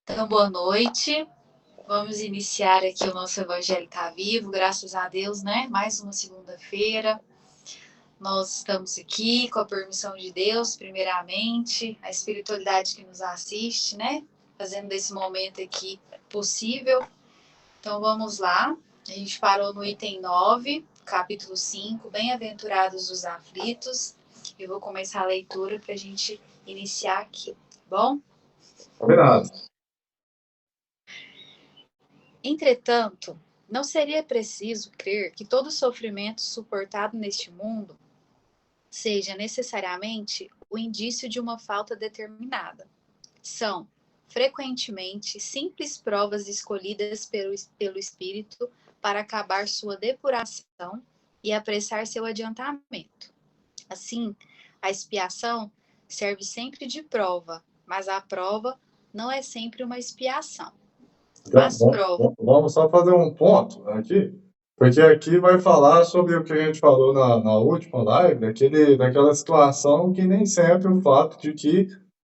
Então, boa noite. Vamos iniciar aqui o nosso Evangelho Tá Vivo, graças a Deus, né? Mais uma segunda-feira. Nós estamos aqui com a permissão de Deus, primeiramente, a espiritualidade que nos assiste, né? Fazendo desse momento aqui possível. Então, vamos lá. A gente parou no item 9, capítulo 5, Bem-aventurados os aflitos. Eu vou começar a leitura para a gente iniciar aqui, tá bom? Combinado. Entretanto, não seria preciso crer que todo sofrimento suportado neste mundo seja necessariamente o indício de uma falta determinada. São, frequentemente, simples provas escolhidas pelo Espírito para acabar sua depuração e apressar seu adiantamento. Assim, a expiação serve sempre de prova, mas a prova não é sempre uma expiação. Então, As provas. vamos só fazer um ponto aqui, porque aqui vai falar sobre o que a gente falou na última live, daquela situação que nem sempre o fato de que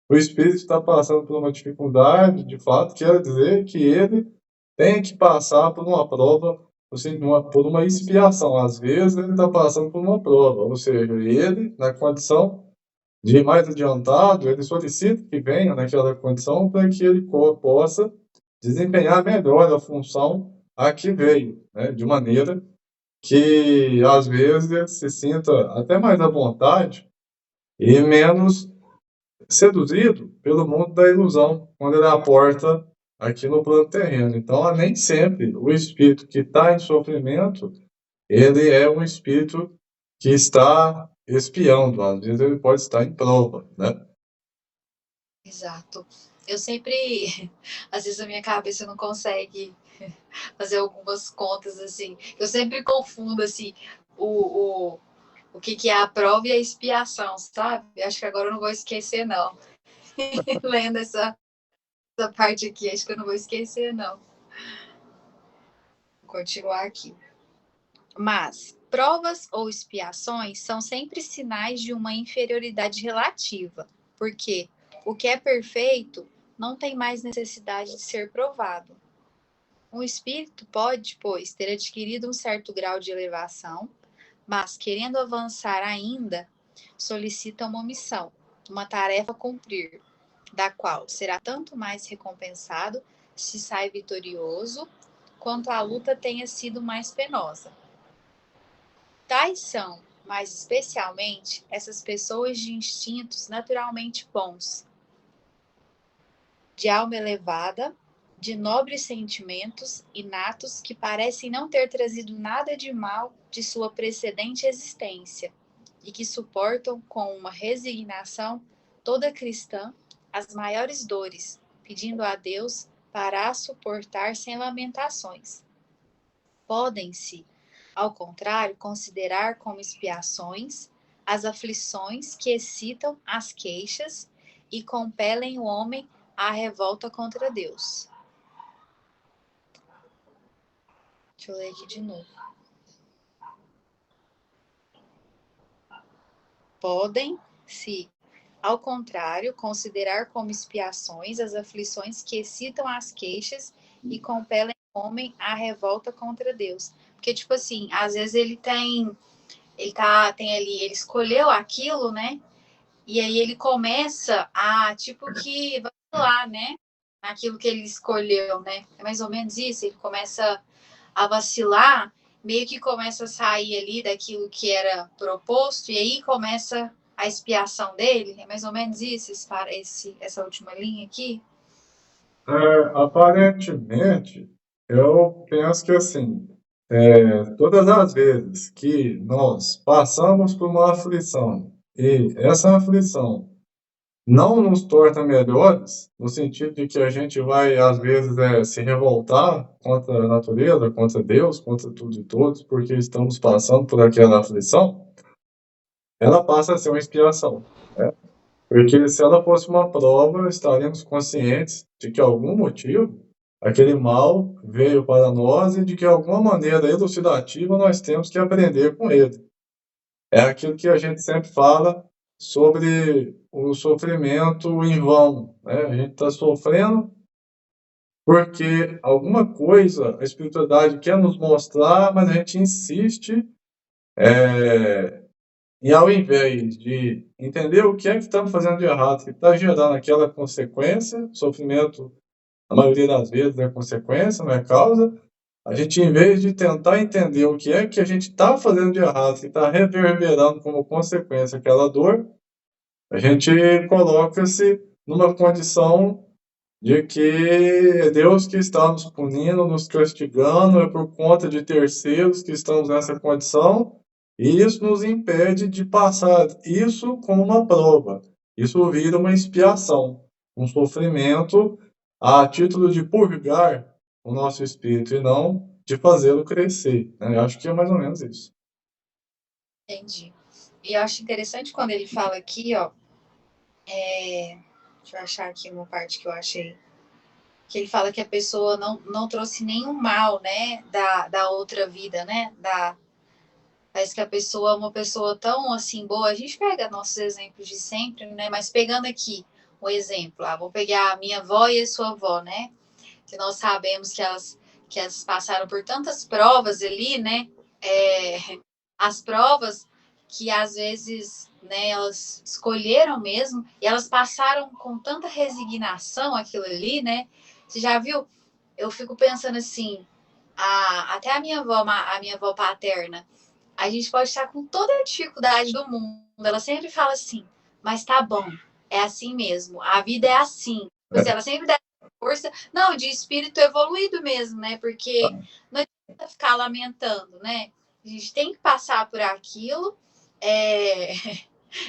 o espírito está passando por uma dificuldade, de fato, quer dizer que ele tem que passar por uma prova, assim, por uma expiação. Às vezes ele está passando por uma prova, ou seja, ele, na condição de mais adiantado, ele solicita que venha naquela condição para que ele possa desempenhar melhor a função a que veio, né? De maneira que, às vezes, ele se sinta até mais à vontade e menos seduzido pelo mundo da ilusão, quando ele aporta aqui no plano terreno. Então, nem sempre o espírito que está em sofrimento, ele é um espírito que está espiando, às vezes ele pode estar em prova, né? Exato. Eu sempre, às vezes a minha cabeça não consegue fazer algumas contas assim. Eu sempre confundo assim o, o, o que é a prova e a expiação, sabe? Acho que agora eu não vou esquecer, não. Lendo essa parte aqui, acho que eu não vou esquecer, não. Vou continuar aqui. Mas provas ou expiações são sempre sinais de uma inferioridade relativa, porque o que é perfeito não tem mais necessidade de ser provado. Um espírito pode, pois, ter adquirido um certo grau de elevação, mas, querendo avançar ainda, solicita uma missão, uma tarefa a cumprir, da qual será tanto mais recompensado se sai vitorioso, quanto a luta tenha sido mais penosa. Tais são, mais especialmente, essas pessoas de instintos naturalmente bons, de alma elevada, de nobres sentimentos inatos que parecem não ter trazido nada de mal de sua precedente existência e que suportam com uma resignação toda cristã as maiores dores, pedindo a Deus para as suportar sem lamentações. Podem-se, ao contrário, considerar como expiações as aflições que excitam as queixas e compelem o homem à revolta contra Deus. Deixa eu ler aqui de novo. Podem-se, ao contrário, considerar como expiações as aflições que excitam as queixas e compelem o homem à revolta contra Deus. Porque, tipo assim, às vezes tem ali, ele escolheu aquilo, né? E aí ele começa a, tipo que, vacilar, né? Naquilo que ele escolheu, né? É mais ou menos isso, ele começa a vacilar, meio que começa a sair ali daquilo que era proposto, e aí começa a expiação dele. É mais ou menos isso, essa última linha aqui? Aparentemente, eu penso que assim, todas as vezes que nós passamos por uma aflição e essa aflição não nos torna melhores, no sentido de que a gente vai, às vezes, se revoltar contra a natureza, contra Deus, contra tudo e todos, porque estamos passando por aquela aflição, ela passa a ser uma expiação, né? Porque se ela fosse uma prova, estaríamos conscientes de que algum motivo aquele mal veio para nós e de que, de alguma maneira elucidativa, nós temos que aprender com ele. É aquilo que a gente sempre fala sobre o sofrimento em vão, né? A gente está sofrendo porque alguma coisa a espiritualidade quer nos mostrar, mas a gente insiste, e ao invés de entender o que é que estamos fazendo de errado, que está gerando aquela consequência, sofrimento, a maioria das vezes é consequência, não é causa, a gente, em vez de tentar entender o que é que a gente está fazendo de errado, que está reverberando como consequência aquela dor, a gente coloca-se numa condição de que é Deus que está nos punindo, nos castigando, é por conta de terceiros que estamos nessa condição, e isso nos impede de passar isso como uma prova. Isso vira uma expiação, um sofrimento a título de purgar o nosso espírito e não de fazê-lo crescer, né? Eu acho que é mais ou menos isso. Entendi. E eu acho interessante quando ele fala aqui, ó, deixa eu achar aqui uma parte que eu achei, que ele fala que a pessoa não trouxe nenhum mal, né, da outra vida, né, parece que a pessoa é uma pessoa tão, assim, boa, a gente pega nossos exemplos de sempre, né, mas pegando aqui o exemplo, vou pegar a minha avó e a sua avó, né, que nós sabemos que elas passaram por tantas provas ali, né, as provas que às vezes, né, elas escolheram mesmo e elas passaram com tanta resignação aquilo ali, né? Você já viu? Eu fico pensando assim, até a minha avó paterna, a gente pode estar com toda a dificuldade do mundo. Ela sempre fala assim, mas tá bom, é assim mesmo, a vida é assim. Ela sempre dá força, não, de espírito evoluído mesmo, né? Porque não adianta ficar lamentando, né? A gente tem que passar por aquilo. É,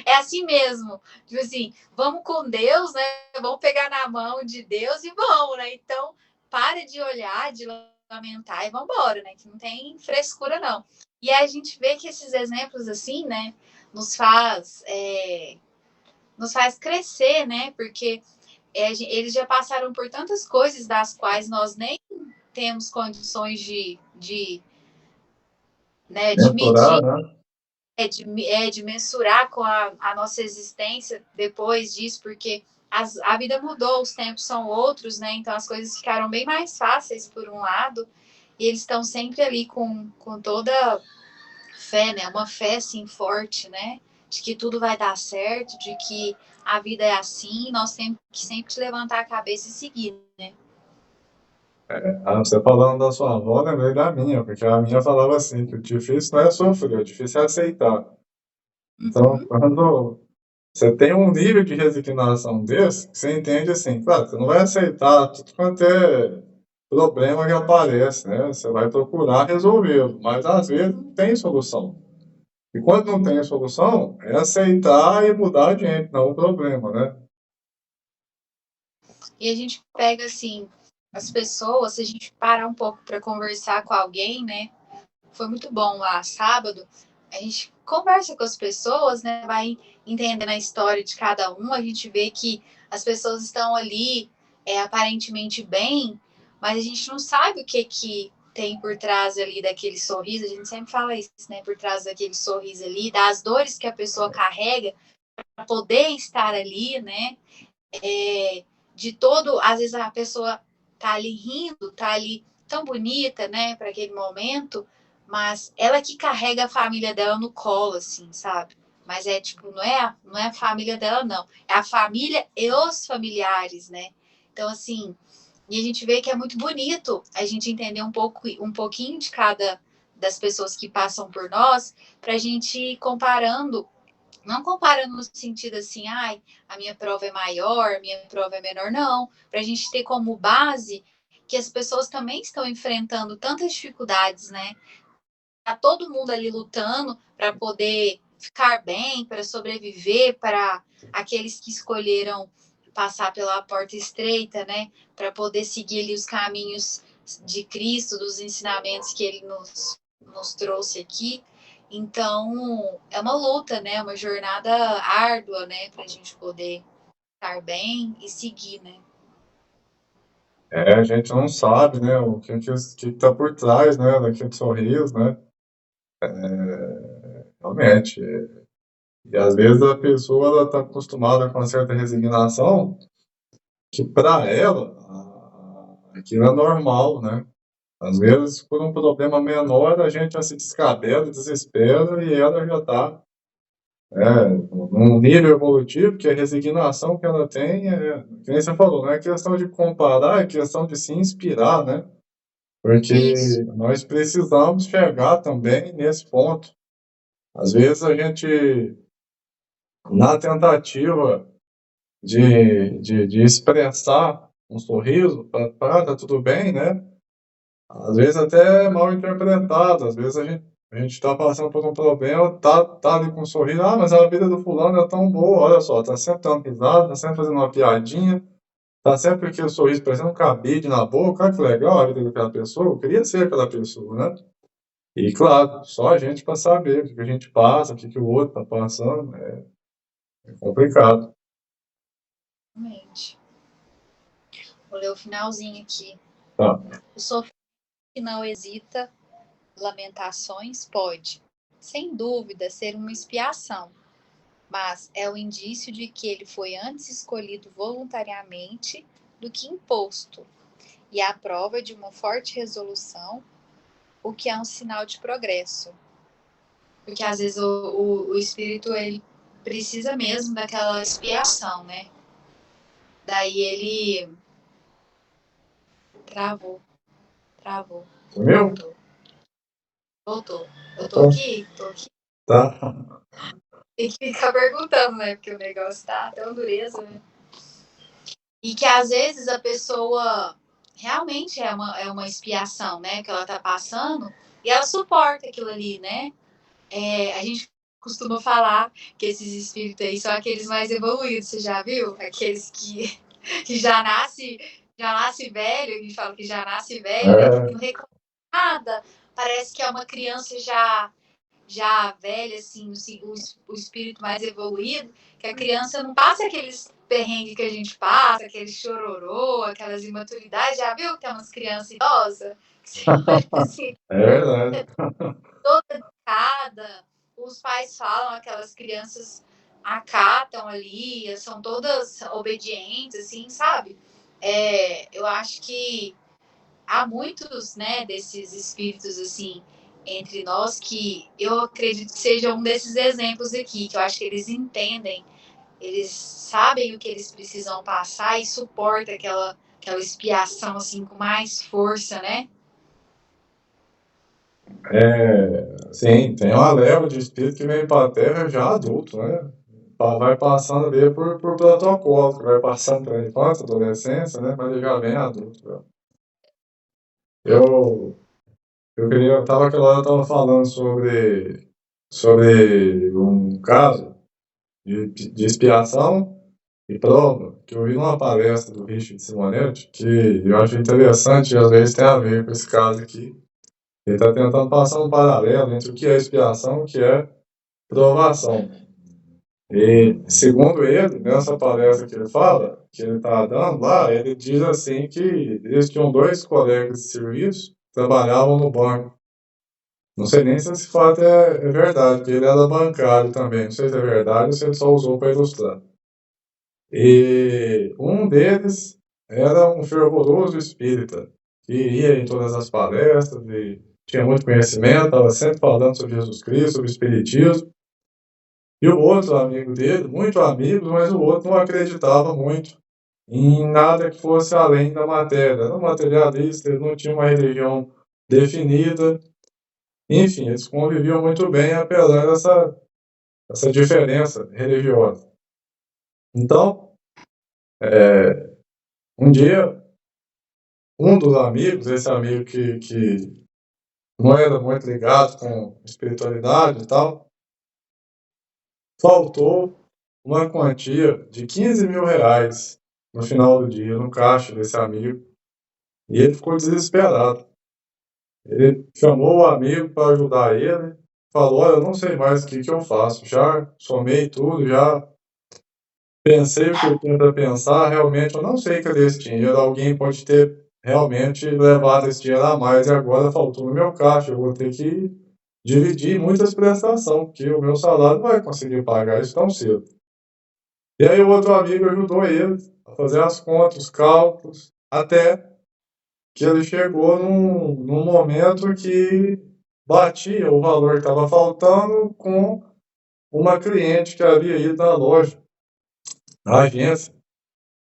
é assim mesmo. Tipo assim, vamos com Deus, né? Vamos pegar na mão de Deus e vamos, né? Então, para de olhar, de lamentar e vamos embora, né? Que não tem frescura, não. E aí a gente vê que esses exemplos, assim, né, nos faz crescer, né? Porque eles já passaram por tantas coisas das quais nós nem temos condições de Mentorar, medir, né? de mensurar com a nossa existência depois disso, porque a vida mudou, os tempos são outros, né? Então as coisas ficaram bem mais fáceis por um lado, e eles estão sempre ali com toda fé, né? Uma fé assim forte, né? De que tudo vai dar certo, de que a vida é assim, nós temos que sempre levantar a cabeça e seguir, né? Você falando da sua avó, lembrei da minha, porque a minha falava assim, que o difícil não é sofrer, o difícil é aceitar. Então, Uhum. quando você tem um nível de resignação desse, você entende assim, claro, você não vai aceitar tudo quanto é problema que aparece, né? Você vai procurar resolvê-lo, mas às vezes não tem solução. E quando não tem solução, é aceitar e mudar de gente, não o problema, né? E a gente pega assim as pessoas, se a gente parar um pouco para conversar com alguém, né? Foi muito bom lá sábado. A gente conversa com as pessoas, né? Vai entendendo a história de cada um. A gente vê que as pessoas estão ali aparentemente bem, mas a gente não sabe o que que tem por trás ali daquele sorriso. A gente sempre fala isso, né? Por trás daquele sorriso ali, das dores que a pessoa carrega para poder estar ali, né? De todo, às vezes a pessoa tá ali rindo, tá ali tão bonita, né, para aquele momento, mas ela que carrega a família dela no colo, assim, sabe? Mas é tipo, não é a família dela, não. É a família e os familiares, né? Então, assim, e a gente vê que é muito bonito a gente entender um pouquinho de cada das pessoas que passam por nós, para a gente ir comparando, não comparando no sentido assim, ai, a minha prova é maior, a minha prova é menor, não. Para a gente ter como base que as pessoas também estão enfrentando tantas dificuldades, né? Tá todo mundo ali lutando para poder ficar bem, para sobreviver, para aqueles que escolheram passar pela porta estreita, né? Para poder seguir ali os caminhos de Cristo, dos ensinamentos que ele nos trouxe aqui. Então, é uma luta, né? Uma jornada árdua, né? Para a gente poder estar bem e seguir, né? A gente não sabe, né, o que está por trás, né, daquele sorriso, né? Realmente. E às vezes a pessoa está acostumada com uma certa resignação, que para ela aquilo é normal, né? Às vezes, por um problema menor, a gente já se descabela, desespera e ela já está num nível evolutivo que a resignação que ela tem que nem você falou, não é questão de comparar, é questão de se inspirar, né? Isso. Porque nós precisamos chegar também nesse ponto. Às vezes a gente, na tentativa de expressar um sorriso, para tá tudo bem, né? Às vezes até mal interpretado, às vezes a gente está passando por um problema, tá ali com um sorriso, mas a vida do fulano é tão boa, olha só, tá sempre dando risada, tá sempre fazendo uma piadinha, tá sempre com aquele sorriso parecendo um cabide na boca, olha que legal a vida daquela pessoa, eu queria ser aquela pessoa, né? E claro, só a gente para saber o que a gente passa, o que o outro tá passando, é complicado. Realmente. Vou ler o finalzinho aqui. Tá. O sofrimento que não hesita, lamentações, pode, sem dúvida, ser uma expiação, mas é o indício de que ele foi antes escolhido voluntariamente do que imposto, e a prova de uma forte resolução, o que é um sinal de progresso. Porque às vezes o espírito ele precisa mesmo daquela expiação, né? Daí ele travou. Sumiu? Voltou. Eu tô aqui. Tá. Tem que ficar perguntando, né? Porque o negócio tá tão dureza, né? E que às vezes a pessoa realmente é uma expiação, né? Que ela tá passando e ela suporta aquilo ali, né? A gente costuma falar que esses espíritos aí são aqueles mais evoluídos, você já viu? Aqueles que já nasce velho, a gente fala que já nasce velho, né? Que não reclama nada, parece que é uma criança já velha, assim, o espírito mais evoluído, que a criança não passa aqueles perrengues que a gente passa, aqueles chororô, aquelas imaturidades. Já viu que tem umas crianças idosas? Assim, É verdade. toda educada, os pais falam, aquelas crianças acatam ali, são todas obedientes, assim, sabe? Eu acho que há muitos, né, desses espíritos, assim, entre nós, que eu acredito que seja um desses exemplos aqui, que eu acho que eles entendem, eles sabem o que eles precisam passar e suportam aquela expiação, assim, com mais força, né? Sim, tem uma leva de espírito que vem para a Terra já adulto, né? Vai passando ali por protocolo, que vai passando pela infância, adolescência, né? Mas ele já vem adulto. Né? Eu, aquela hora eu tava falando sobre um caso de expiação e prova, que eu vi numa palestra do Richard Simonetti, que eu acho interessante e às vezes tem a ver com esse caso aqui. Ele está tentando passar um paralelo entre o que é expiação e o que é provação. E, segundo ele, nessa palestra que ele fala, que ele está dando lá, ele diz assim que eles tinham dois colegas de serviço que trabalhavam no banco. Não sei nem se esse fato é verdade, porque ele era bancário também. Não sei se é verdade ou se ele só usou para ilustrar. E um deles era um fervoroso espírita, que ia em todas as palestras e tinha muito conhecimento, estava sempre falando sobre Jesus Cristo, sobre espiritismo. E o outro amigo dele, muito amigo, mas o outro não acreditava muito em nada que fosse além da matéria. Era um materialista, ele não tinha uma religião definida. Enfim, eles conviviam muito bem, apesar dessa diferença religiosa. Então, um dia, um dos amigos, esse amigo que não era muito ligado com espiritualidade e tal, faltou uma quantia de 15 mil reais no final do dia, no caixa desse amigo, e ele ficou desesperado. Ele chamou o amigo para ajudar ele, falou: Olha, eu não sei mais o que eu faço, já somei tudo, já pensei o que eu tinha para pensar, realmente eu não sei cadê esse dinheiro, alguém pode ter realmente levado esse dinheiro a mais e agora faltou no meu caixa, eu vou ter que dividir muitas prestações, porque o meu salário não vai conseguir pagar isso tão cedo. E aí o outro amigo ajudou ele a fazer as contas, os cálculos, até que ele chegou num momento que batia o valor que estava faltando com uma cliente que havia ido na loja, na agência,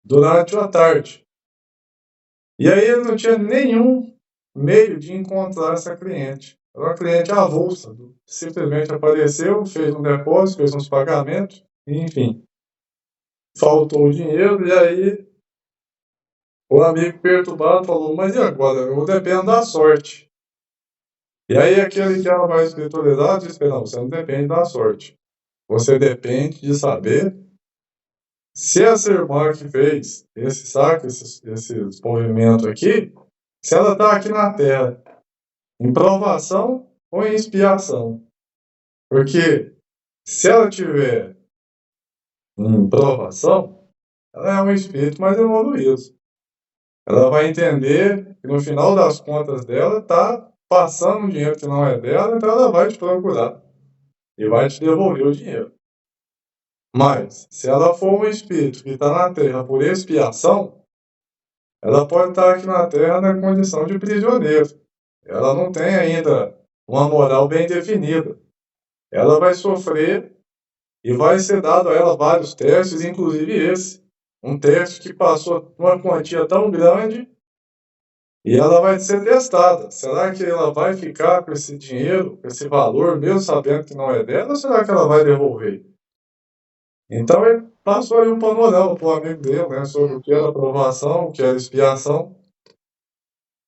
durante a tarde. E aí ele não tinha nenhum meio de encontrar essa cliente. Era uma cliente avulsa. Simplesmente apareceu, fez um depósito, fez uns pagamentos, enfim. Faltou o dinheiro e aí o amigo perturbado falou, mas e agora? Eu dependo da sorte. E aí aquele que era mais espiritualidade disse, não, você não depende da sorte. Você depende de saber se essa irmã que fez esse saque, esses movimentos aqui, se ela está aqui na Terra em provação ou em expiação. Porque se ela tiver em provação, ela é um espírito mais evoluído. Ela vai entender que no final das contas dela está passando um dinheiro que não é dela, então ela vai te procurar e vai te devolver o dinheiro. Mas, se ela for um espírito que está na Terra por expiação, ela pode estar aqui na Terra na condição de prisioneiro. Ela não tem ainda uma moral bem definida. Ela vai sofrer e vai ser dado a ela vários testes, inclusive esse. Um teste que passou uma quantia tão grande e ela vai ser testada. Será que ela vai ficar com esse dinheiro, com esse valor, mesmo sabendo que não é dela, ou será que ela vai devolver? Então ele passou aí um panorama para o amigo dele, né, sobre o que era aprovação, o que era expiação.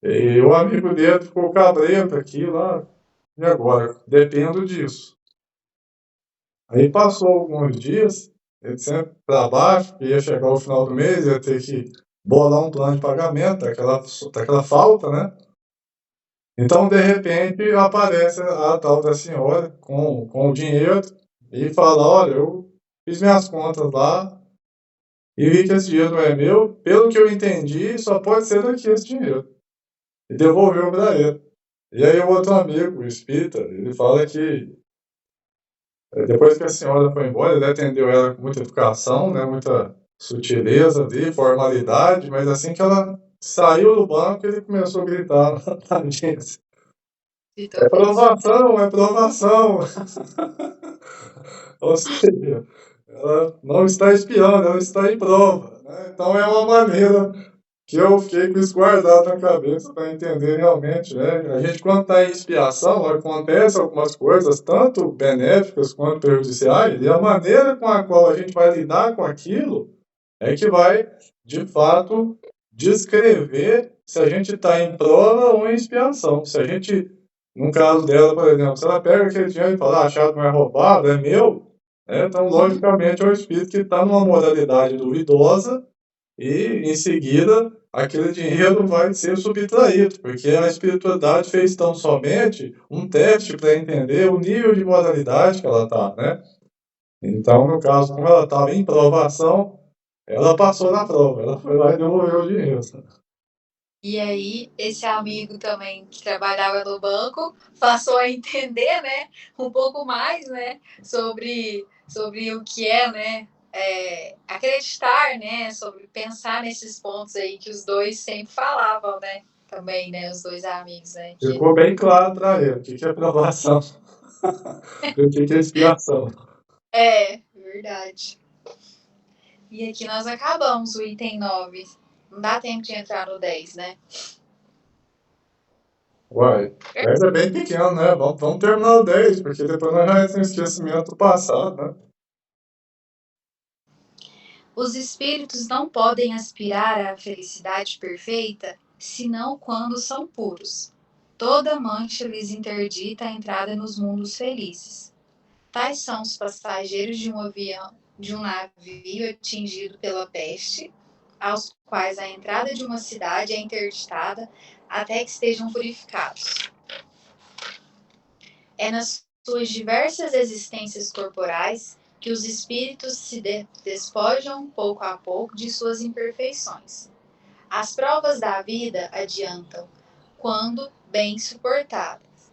E o amigo dele ficou cabreiro aqui lá. E agora? Dependo disso. Aí passou alguns dias, ele sempre para baixo, que ia chegar o final do mês, ia ter que bolar um plano de pagamento daquela falta, né? Então, de repente, aparece a tal da senhora com o dinheiro e fala, olha, eu fiz minhas contas lá e vi que esse dinheiro não é meu. Pelo que eu entendi, só pode ser daqui esse dinheiro. E devolveu para ele. E aí o outro amigo, o espírita, ele fala que depois que a senhora foi embora, ele atendeu ela com muita educação, né, muita sutileza ali, formalidade, mas assim que ela saiu do banco, ele começou a gritar na agência. É provação, é provação. Ou seja, ela não está espiando, ela está em prova, né? Então é uma maneira que eu fiquei com isso guardado na cabeça para entender realmente, né? A gente, quando está em expiação, acontece algumas coisas, tanto benéficas quanto prejudiciais, e a maneira com a qual a gente vai lidar com aquilo é que vai, de fato, descrever se a gente está em prova ou em expiação. Se a gente, no caso dela, por exemplo, se ela pega aquele dinheiro e fala, ah, achado não é roubado, é meu, né? Então, logicamente, é o espírito que está numa modalidade duvidosa e, em seguida, aquele dinheiro vai ser subtraído, porque a espiritualidade fez tão somente um teste para entender o nível de modalidade que ela está, né? Então, no caso, como ela estava em provação, ela passou na prova, ela foi lá e devolveu o dinheiro. E aí, esse amigo também que trabalhava no banco passou a entender, né, um pouco mais, né, sobre o que é, né, acreditar, né, sobre pensar nesses pontos aí que os dois sempre falavam, né, também, né, os dois amigos, né. Ficou bem claro para ele o que é provação e o que é expiação. É, verdade. E aqui nós acabamos o item 9. Não dá tempo de entrar no 10, né? Uai, 10 é bem pequeno, né? Vamos terminar o 10, porque depois nós já temos esquecimento do passado, né? Os espíritos não podem aspirar à felicidade perfeita senão quando são puros. Toda mancha lhes interdita a entrada nos mundos felizes. Tais são os passageiros de um avião, de um navio atingido pela peste, aos quais a entrada de uma cidade é interditada até que estejam purificados. É nas suas diversas existências corporais que os espíritos se despojam pouco a pouco de suas imperfeições. As provas da vida adiantam, quando bem suportadas.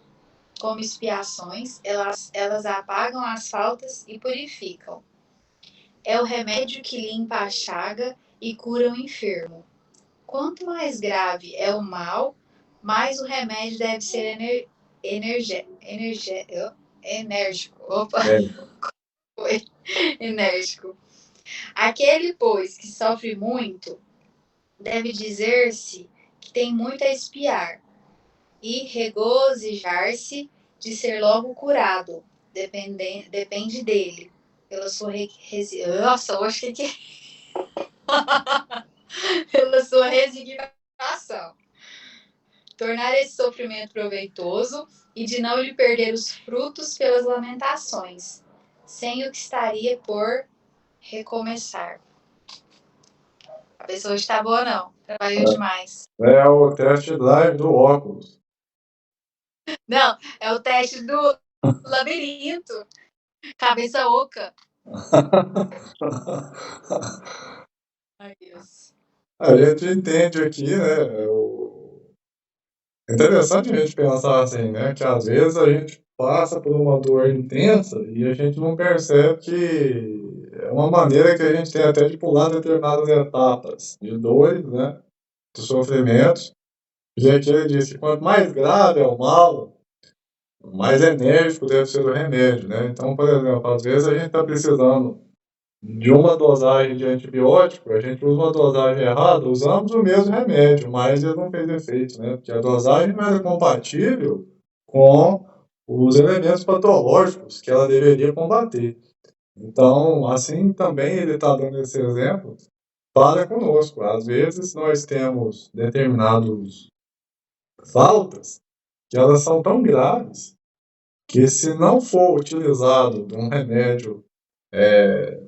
como expiações, elas apagam as faltas e purificam. É o remédio que limpa a chaga e cura o enfermo. Quanto mais grave é o mal, mais o remédio deve ser enérgico. Opa, É. foi enérgico. Aquele, pois, que sofre muito, deve dizer-se que tem muito a expiar e regozijar-se de ser logo curado. Depende dele. Pela sua Nossa, eu acho que pela sua resignação. Tornar esse sofrimento proveitoso e de não lhe perder os frutos pelas lamentações, sem o que estaria por recomeçar. A pessoa está boa, não. Trabalhou demais. É o test drive do óculos. Não, é o teste do labirinto. Cabeça oca. Ai, Deus. A gente entende aqui, né? É interessante a gente pensar assim, né? Que às vezes a gente passa por uma dor intensa e a gente não percebe que é uma maneira que a gente tem até de pular determinadas etapas de dores, né? De sofrimentos. E aqui ele disse que quanto mais grave é o mal, mais enérgico deve ser o remédio, né? Então, por exemplo, às vezes a gente está precisando de uma dosagem de antibiótico, a gente usa uma dosagem errada, usamos o mesmo remédio, mas ele não fez efeito, né? Porque a dosagem não era compatível com os elementos patológicos que ela deveria combater. Então, assim também ele está dando esse exemplo para conosco. Às vezes nós temos determinadas faltas que elas são tão graves que se não for utilizado um remédio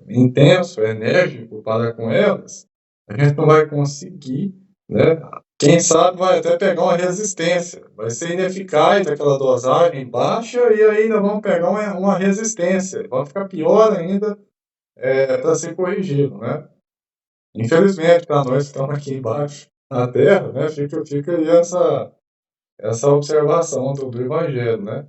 intenso, enérgico para com elas, a gente não vai conseguir, né? Quem sabe vai até pegar uma resistência, vai ser ineficaz aquela dosagem baixa e ainda vão pegar uma resistência, vai ficar pior ainda para ser corrigido, né? Infelizmente, para nós que estamos aqui embaixo na Terra, né, fica aí essa observação do Evangelho, né?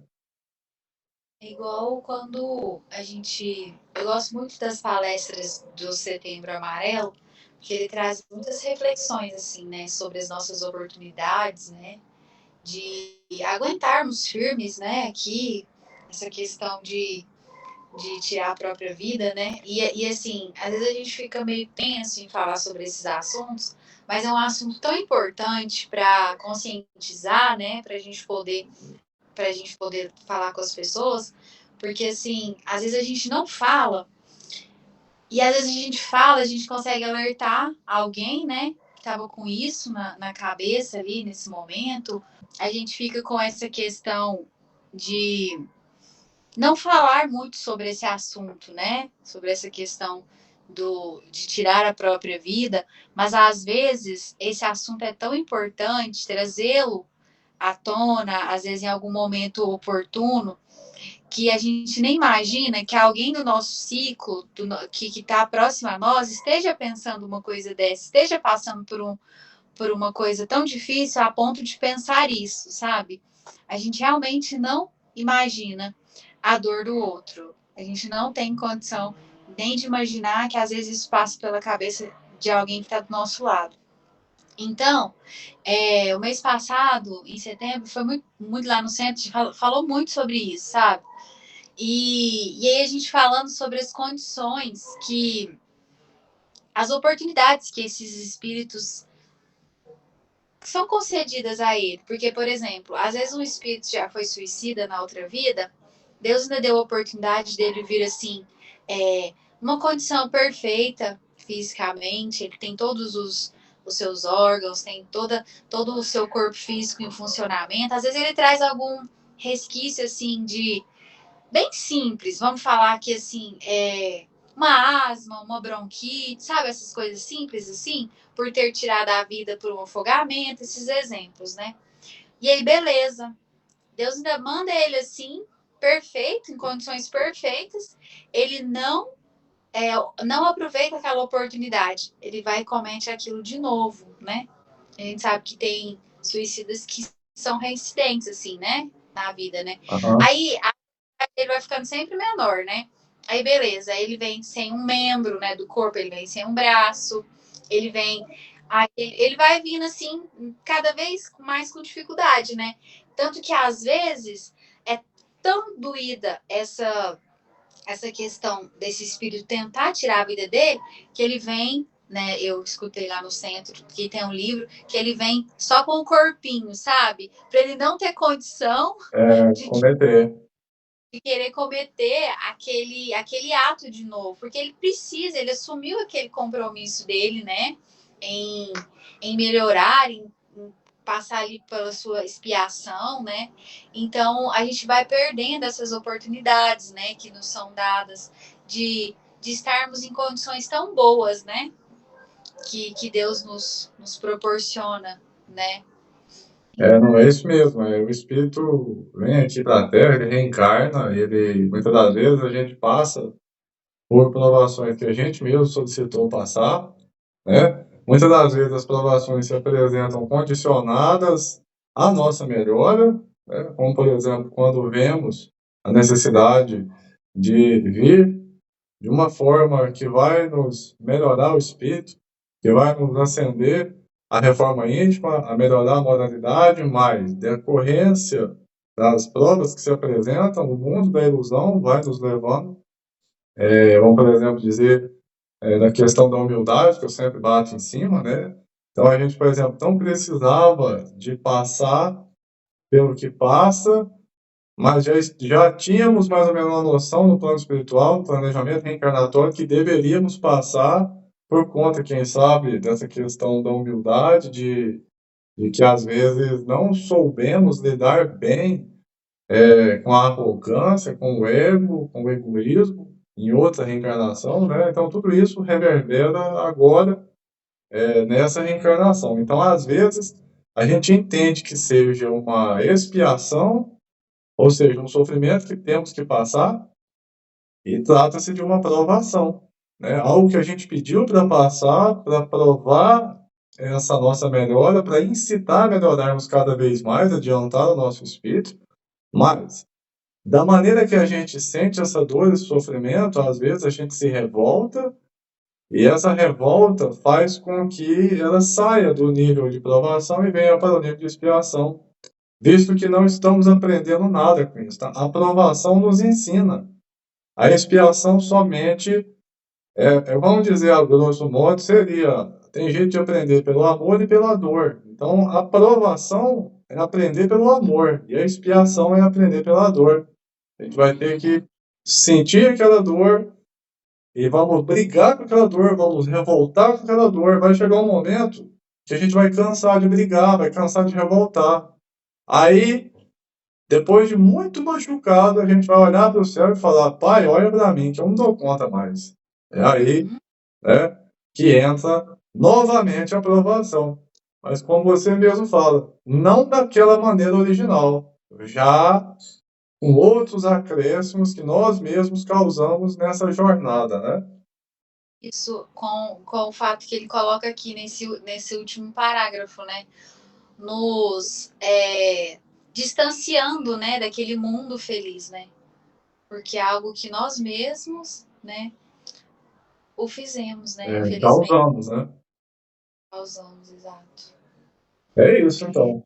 É igual quando a gente. Eu gosto muito das palestras do Setembro Amarelo, porque ele traz muitas reflexões, assim, né, sobre as nossas oportunidades, né, de aguentarmos firmes, né, aqui, essa questão de tirar a própria vida, né, e assim, às vezes a gente fica meio tenso em falar sobre esses assuntos, mas é um assunto tão importante para conscientizar, né, para a gente poder falar com as pessoas, porque assim, às vezes a gente não fala, e às vezes a gente fala, a gente consegue alertar alguém, né, que estava com isso na cabeça ali nesse momento. A gente fica com essa questão de não falar muito sobre esse assunto, né, sobre essa questão de tirar a própria vida, mas às vezes esse assunto é tão importante, trazê-lo à tona, às vezes em algum momento oportuno, que a gente nem imagina que alguém do nosso ciclo, que está próximo a nós, esteja pensando uma coisa dessa, esteja passando por uma coisa tão difícil a ponto de pensar isso, sabe? A gente realmente não imagina a dor do outro. A gente não tem condição nem de imaginar que às vezes isso passa pela cabeça de alguém que está do nosso lado. Então, o mês passado, em setembro, foi muito lá no centro, falou muito sobre isso, sabe? E aí a gente falando sobre as condições as oportunidades que esses espíritos são concedidas a ele. Porque, por exemplo, às vezes um espírito já foi suicida na outra vida, Deus ainda deu a oportunidade dele vir assim, uma condição perfeita fisicamente, ele tem todos os seus órgãos, tem todo o seu corpo físico em funcionamento. Às vezes ele traz algum resquício assim de bem simples, vamos falar que assim, uma asma, uma bronquite, sabe? Essas coisas simples assim, por ter tirado a vida por um afogamento, esses exemplos, né? E aí, beleza. Deus ainda manda ele assim, perfeito, em condições perfeitas. Ele não aproveita aquela oportunidade. Ele vai e comete aquilo de novo, né? A gente sabe que tem suicidas que são reincidentes, assim, né? na vida, né? Aham. Aí ele vai ficando sempre menor, né? Aí beleza, aí ele vem sem um membro, né, do corpo, ele vem sem um braço, ele vem, aí ele vai vindo assim, cada vez mais com dificuldade, né? Tanto que às vezes é tão doída essa questão desse espírito tentar tirar a vida dele, que ele vem, né? Eu escutei lá no centro que tem um livro que ele vem só com o corpinho, sabe? Para ele não ter condição de Cometer. querer cometer aquele ato de novo, porque ele precisa, ele assumiu aquele compromisso dele, né, em, em melhorar, em passar ali pela sua expiação, né? Então a gente vai perdendo essas oportunidades, né, que nos são dadas de estarmos em condições tão boas, né, que Deus nos proporciona, né? Não é isso mesmo. O espírito vem aqui para a Terra, ele reencarna, ele muitas das vezes a gente passa por provações que a gente mesmo solicitou passar, né? Muitas das vezes as provações se apresentam condicionadas à nossa melhora, né? Como por exemplo, quando vemos a necessidade de vir de uma forma que vai nos melhorar o espírito, que vai nos acender a reforma íntima, a melhorar a moralidade, mas decorrência das provas que se apresentam, o mundo da ilusão vai nos levando. Vamos, por exemplo, dizer da questão da humildade, que eu sempre bato em cima, né? Então, a gente, por exemplo, não precisava de passar pelo que passa, mas já tínhamos mais ou menos uma noção no plano espiritual, no planejamento reencarnatório, que deveríamos passar por conta, quem sabe, dessa questão da humildade, de que às vezes não soubemos lidar bem com a arrogância, com o ego, com o egoísmo, em outra reencarnação, né? Então, tudo isso reverbera agora nessa reencarnação. Então, às vezes, a gente entende que seja uma expiação, ou seja, um sofrimento que temos que passar, e trata-se de uma provação, né? Algo que a gente pediu para passar, para provar essa nossa melhora, para incitar a melhorarmos cada vez mais, adiantar o nosso espírito, mas da maneira que a gente sente essa dor, esse sofrimento, às vezes a gente se revolta, e essa revolta faz com que ela saia do nível de provação e venha para o nível de expiação, visto que não estamos aprendendo nada com isso. Tá? A provação nos ensina. A expiação somente, vamos dizer a grosso modo, seria, tem jeito de aprender pelo amor e pela dor. Então, a provação é aprender pelo amor, e a expiação é aprender pela dor. A gente vai ter que sentir aquela dor e vamos brigar com aquela dor, vamos revoltar com aquela dor. Vai chegar um momento que a gente vai cansar de brigar, vai cansar de revoltar. Aí, depois de muito machucado, a gente vai olhar para o céu e falar: Pai, olha para mim, que eu não dou conta mais. É aí, né, que entra novamente a provação. Mas como você mesmo fala, não daquela maneira original, já com outros acréscimos que nós mesmos causamos nessa jornada, né? Isso com o fato que ele coloca aqui nesse último parágrafo, né? Nos distanciando, né, daquele mundo feliz, né? Porque é algo que nós mesmos, né, o fizemos, né? Infelizmente, Causamos, né? causamos, exato. É isso, então.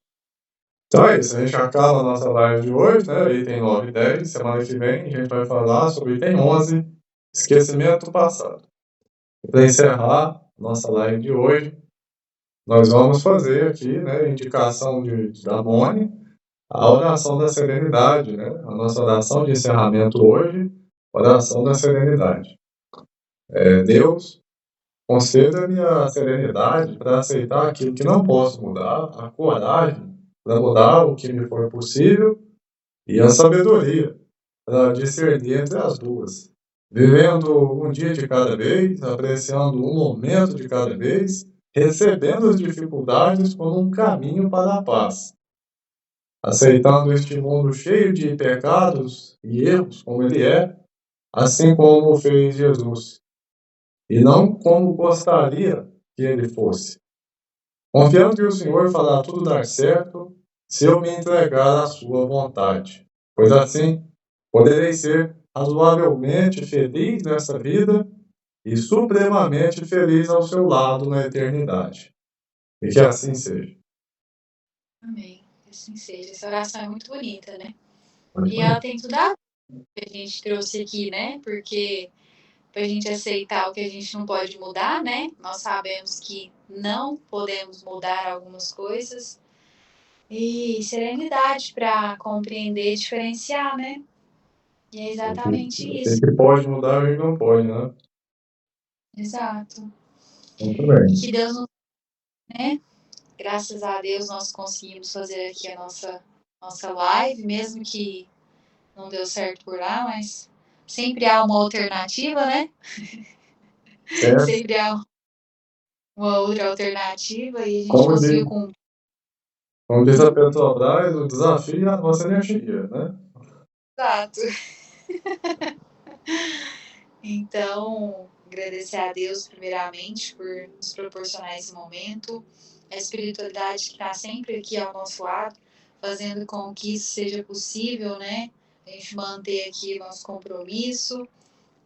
Então é isso, a gente acaba a nossa live de hoje, né? Item 9 e 10. Semana que vem a gente vai falar sobre o item 11, esquecimento do passado. Para encerrar nossa live de hoje, nós vamos fazer aqui, né, indicação da Mone, a oração da serenidade, né? A nossa oração de encerramento hoje, oração da serenidade. Deus, conceda-me a serenidade para aceitar aquilo que não posso mudar, a coragem para mudar o que me for possível e a sabedoria para discernir entre as duas, vivendo um dia de cada vez, apreciando um momento de cada vez, recebendo as dificuldades como um caminho para a paz, aceitando este mundo cheio de pecados e erros como ele é, assim como fez Jesus, e não como gostaria que ele fosse. Confiando que o Senhor fará tudo dar certo se eu me entregar à sua vontade, pois assim poderei ser razoavelmente feliz nessa vida e supremamente feliz ao seu lado na eternidade. E que assim seja. Amém. Que assim seja. Essa oração é muito bonita, né? Muito E ela bonito. tem tudo a ver com o que a gente trouxe aqui, né? Porque para a gente aceitar o que a gente não pode mudar, né? Nós sabemos que não podemos mudar algumas coisas. E serenidade para compreender e diferenciar, né? E é exatamente O isso. que pode mudar e não pode, né? Exato. Muito E bem. que Deus nos, né? Graças a Deus nós conseguimos fazer aqui a nossa live, mesmo que não deu certo por lá, mas sempre há uma alternativa, né? Certo? Sempre há uma outra alternativa e a gente Como conseguiu diz, cumprir. como diz a Petrobras, o desafio é a nossa energia, né? Exato. Então, agradecer a Deus primeiramente por nos proporcionar esse momento, a espiritualidade que está sempre aqui ao nosso lado, fazendo com que isso seja possível, né? A gente manter aqui o nosso compromisso.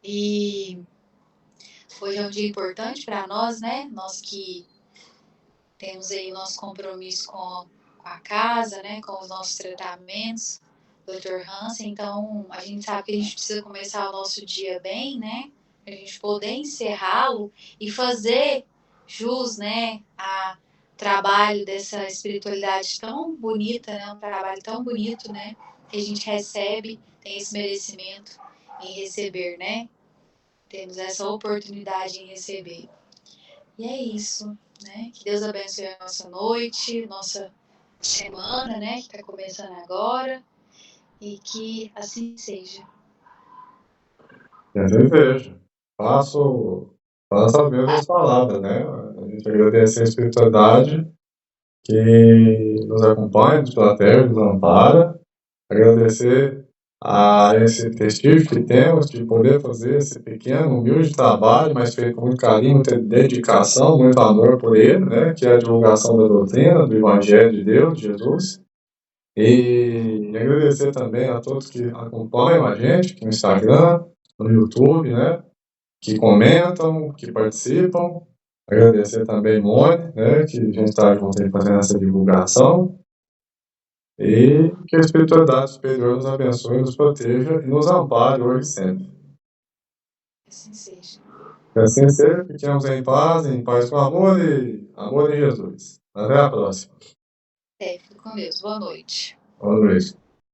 E hoje é um dia importante para nós, né? Nós que temos aí o nosso compromisso com a casa, né? Com os nossos tratamentos, Dr. Hansen. Então, a gente sabe que a gente precisa começar o nosso dia bem, né? Para a gente poder encerrá-lo e fazer jus, né? A trabalho dessa espiritualidade tão bonita, né? Um trabalho tão bonito, né? Que a gente recebe, tem esse merecimento em receber, né? Temos essa oportunidade em receber. E é isso, né? Que Deus abençoe a nossa noite, nossa semana, né? Que está começando agora. E que assim seja. Que assim seja. Faço as mesmas palavras, né? A gente agradece a espiritualidade que nos acompanha, nos protege, nos ampara. Agradecer a esse prestígio que temos de poder fazer esse pequeno, humilde trabalho, mas feito com muito carinho, muita dedicação, muito amor por ele, né? Que é a divulgação da doutrina, do Evangelho de Deus, de Jesus. E agradecer também a todos que acompanham a gente no Instagram, no YouTube, né? Que comentam, que participam. Agradecer também Mônica, né? Que a gente está junto aí fazendo essa divulgação. E que a espiritualidade superior nos abençoe, nos proteja e nos ampare hoje e sempre. Assim seja. Que assim seja, fiquemos em paz com amor e amor em Jesus. Até a próxima. Fique com Deus. Boa noite. Boa noite.